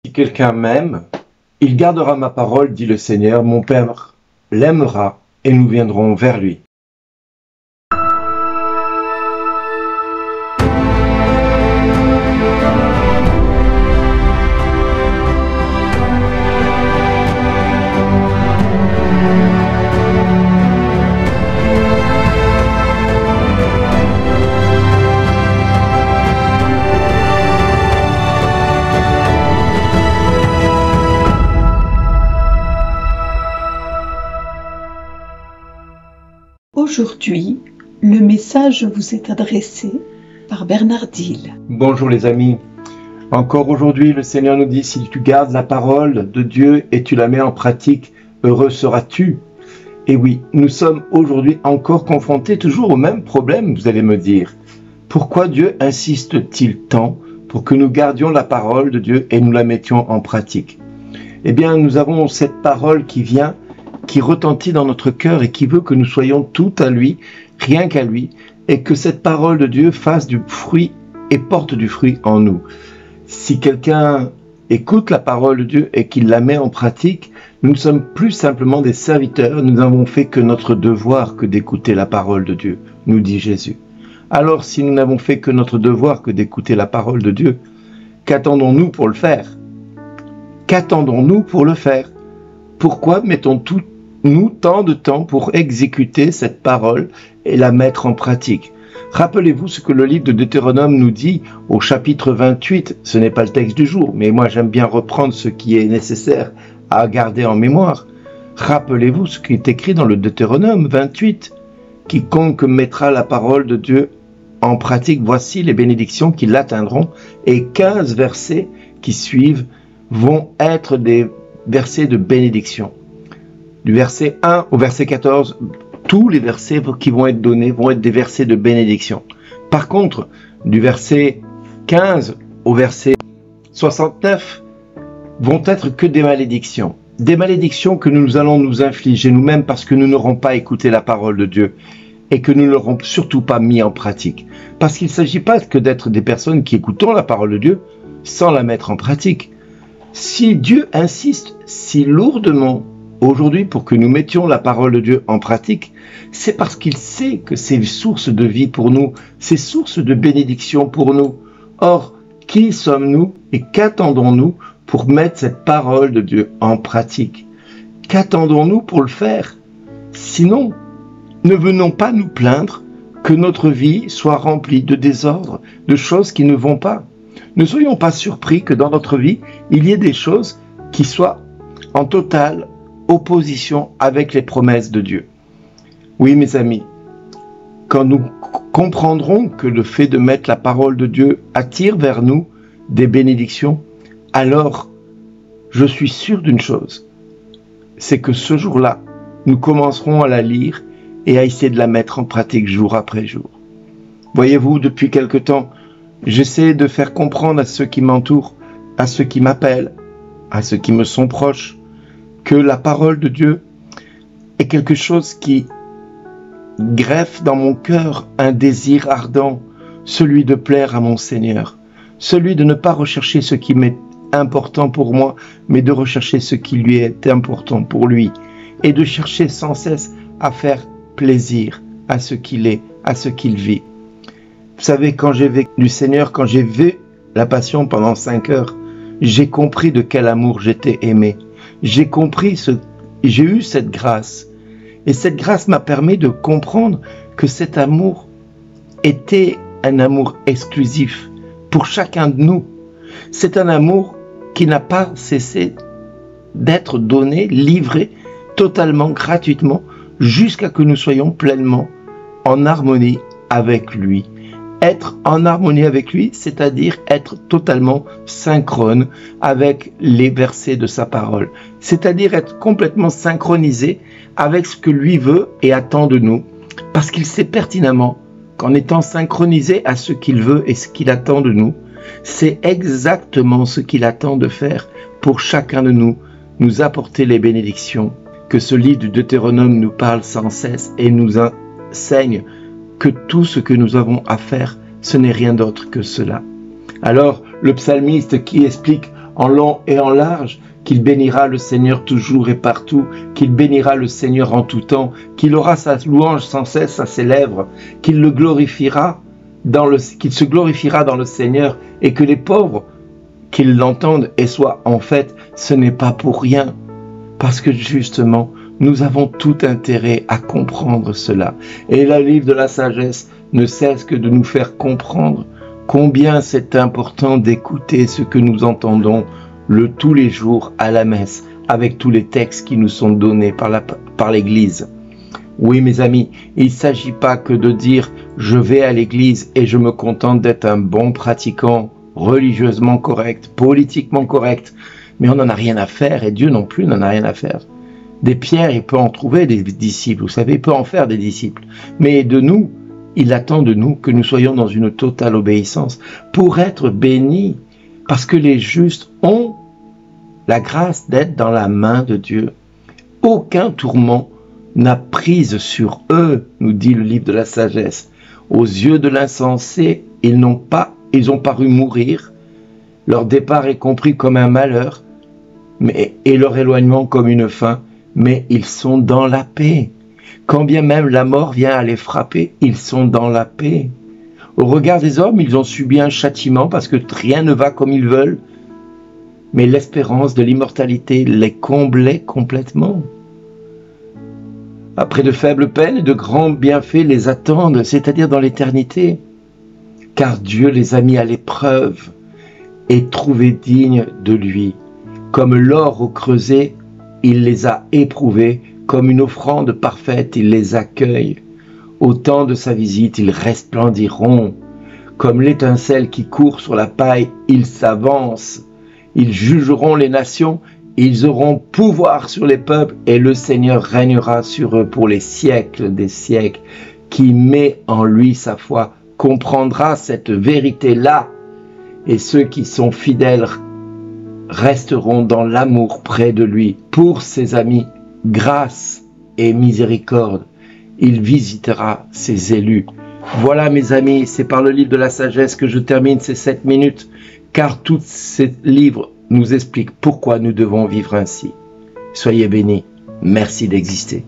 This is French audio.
Si quelqu'un m'aime, il gardera ma parole, dit le Seigneur, mon Père l'aimera et nous viendrons vers lui. Aujourd'hui, le message vous est adressé par Bernard Dill. Bonjour les amis. Encore aujourd'hui, le Seigneur nous dit, si tu gardes la parole de Dieu et tu la mets en pratique, heureux seras-tu. Et oui, nous sommes aujourd'hui encore confrontés toujours au même problème, vous allez me dire. Pourquoi Dieu insiste-t-il tant pour que nous gardions la parole de Dieu et nous la mettions en pratique? Eh bien, nous avons cette parole qui retentit dans notre cœur et qui veut que nous soyons tout à lui, rien qu'à lui, et que cette parole de Dieu fasse du fruit et porte du fruit en nous. Si quelqu'un écoute la parole de Dieu et qu'il la met en pratique, nous ne sommes plus simplement des serviteurs, nous n'avons fait que notre devoir que d'écouter la parole de Dieu, nous dit Jésus. Alors si nous n'avons fait que notre devoir que d'écouter la parole de Dieu, qu'attendons-nous pour le faire? Qu'attendons-nous pour le faire? Pourquoi mettons-nous tant de temps pour exécuter cette parole et la mettre en pratique? Rappelez-vous ce que le livre de Deutéronome nous dit au chapitre 28. Ce n'est pas le texte du jour, mais moi j'aime bien reprendre ce qui est nécessaire à garder en mémoire. Rappelez-vous ce qui est écrit dans le Deutéronome 28. Quiconque mettra la parole de Dieu en pratique, voici les bénédictions qui l'atteindront. Et 15 versets qui suivent vont être des versets de bénédiction. Du verset 1 au verset 14, tous les versets qui vont être donnés vont être des versets de bénédiction. Par contre, du verset 15 au verset 69 vont être que des malédictions. Des malédictions que nous allons nous infliger nous-mêmes parce que nous n'aurons pas écouté la parole de Dieu et que nous ne l'aurons surtout pas mis en pratique. Parce qu'il ne s'agit pas que d'être des personnes qui écoutons la parole de Dieu sans la mettre en pratique. Si Dieu insiste si lourdement aujourd'hui pour que nous mettions la parole de Dieu en pratique, c'est parce qu'il sait que c'est source de vie pour nous, c'est source de bénédiction pour nous. Or, qui sommes-nous et qu'attendons-nous pour mettre cette parole de Dieu en pratique? Qu'attendons-nous pour le faire? Sinon, ne venons pas nous plaindre que notre vie soit remplie de désordre, de choses qui ne vont pas. Ne soyons pas surpris que dans notre vie, il y ait des choses qui soient en totale opposition avec les promesses de Dieu. Oui, mes amis, quand nous comprendrons que le fait de mettre la parole de Dieu attire vers nous des bénédictions, alors je suis sûr d'une chose, c'est que ce jour-là, nous commencerons à la lire et à essayer de la mettre en pratique jour après jour. Voyez-vous, depuis quelque temps, j'essaie de faire comprendre à ceux qui m'entourent, à ceux qui m'appellent, à ceux qui me sont proches, que la parole de Dieu est quelque chose qui greffe dans mon cœur un désir ardent, celui de plaire à mon Seigneur, celui de ne pas rechercher ce qui m'est important pour moi, mais de rechercher ce qui lui est important pour lui, et de chercher sans cesse à faire plaisir à ce qu'il est, à ce qu'il vit. Vous savez, quand j'ai vécu du Seigneur, quand j'ai vu la Passion pendant 5 heures, j'ai compris de quel amour j'étais aimé. J'ai eu cette grâce. Et cette grâce m'a permis de comprendre que cet amour était un amour exclusif pour chacun de nous. C'est un amour qui n'a pas cessé d'être donné, livré totalement, gratuitement, jusqu'à que nous soyons pleinement en harmonie avec lui. Être en harmonie avec lui, c'est-à-dire être totalement synchrone avec les versets de sa parole. C'est-à-dire être complètement synchronisé avec ce que lui veut et attend de nous. Parce qu'il sait pertinemment qu'en étant synchronisé à ce qu'il veut et ce qu'il attend de nous, c'est exactement ce qu'il attend de faire pour chacun de nous, nous apporter les bénédictions que ce livre du Deutéronome nous parle sans cesse et nous enseigne que tout ce que nous avons à faire, ce n'est rien d'autre que cela. Alors, le psalmiste qui explique en long et en large, qu'il bénira le Seigneur toujours et partout, qu'il bénira le Seigneur en tout temps, qu'il aura sa louange sans cesse à ses lèvres, qu'il se glorifiera dans le Seigneur, et que les pauvres qu'ils l'entendent et soient en fait, ce n'est pas pour rien, parce que justement, nous avons tout intérêt à comprendre cela. Et le livre de la sagesse ne cesse que de nous faire comprendre combien c'est important d'écouter ce que nous entendons tous les jours à la messe, avec tous les textes qui nous sont donnés par l'Église. Oui, mes amis, il ne s'agit pas que de dire « je vais à l'Église et je me contente d'être un bon pratiquant, religieusement correct, politiquement correct », mais on n'en a rien à faire et Dieu non plus n'en a rien à faire. Des pierres, il peut en trouver des disciples, vous savez, il peut en faire des disciples. Mais de nous, il attend de nous que nous soyons dans une totale obéissance pour être bénis, parce que les justes ont la grâce d'être dans la main de Dieu. Aucun tourment n'a prise sur eux, nous dit le livre de la sagesse. Aux yeux de l'insensé, ils ont paru mourir. Leur départ est compris comme un malheur, et leur éloignement comme une fin, mais ils sont dans la paix. Quand bien même la mort vient à les frapper, ils sont dans la paix. Au regard des hommes, ils ont subi un châtiment parce que rien ne va comme ils veulent, mais l'espérance de l'immortalité les comblait complètement. Après de faibles peines, de grands bienfaits les attendent, c'est-à-dire dans l'éternité, car Dieu les a mis à l'épreuve et trouvés dignes de lui. Comme l'or au creuset, il les a éprouvés, comme une offrande parfaite, il les accueille. Au temps de sa visite, ils resplendiront. Comme l'étincelle qui court sur la paille, ils s'avancent. Ils jugeront les nations, ils auront pouvoir sur les peuples, et le Seigneur régnera sur eux pour les siècles des siècles. Qui met en lui sa foi comprendra cette vérité-là, et ceux qui sont fidèles resteront dans l'amour près de lui. Pour ses amis, grâce et miséricorde, il visitera ses élus. Voilà mes amis, c'est par le livre de la sagesse que je termine ces 7 minutes, car tous ces livres nous expliquent pourquoi nous devons vivre ainsi. Soyez bénis, merci d'exister.